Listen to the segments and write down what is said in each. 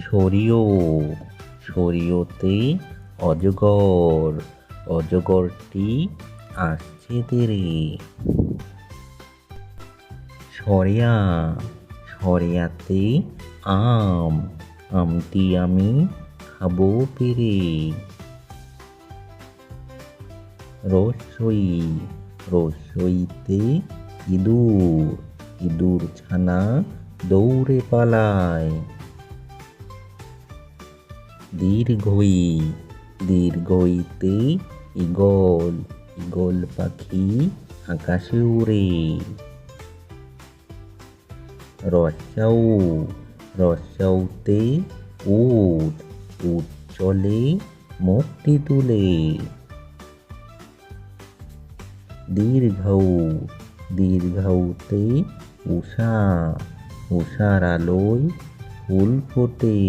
সরিও সরিওতে অজগর অজগরটি আসছে তেরে। সরিয়া সরিয়াতে আম আমটি আমি খাবো পেরে। রসই রসইতে ইঁদুর ইঁদুর ছানা দৌড়ে পালায়। দীর্ঘই দীর্ঘইতে ঈগল ঈগল পাখি আকাশে উড়ে। রসাউ রসাউতে উট উট চলে মুখটি তুলে। দীর্ঘৌ দীর্ঘৌতে উষা উষার আলোয় ফুল ফোটে।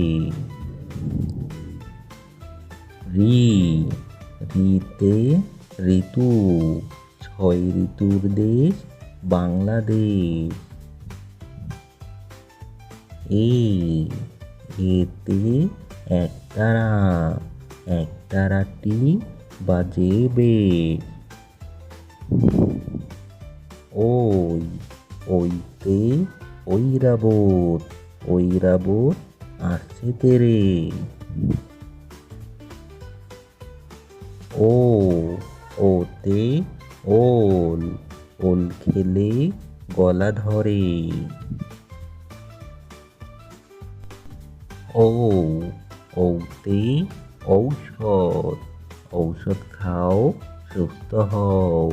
রি রিতে ঋতু ছয় ঋতুর দেশ বাংলাদেশ। এতে একতারা একতারাটি বাজে বেশ। ওই ওইতে ঐরাবত ঐরাবত আসছে তেরে। ও ওতে ওল ওল খেলে গলা ধরে। ও ওতে ঔষধ ঔষধ খাও সুস্থ হও।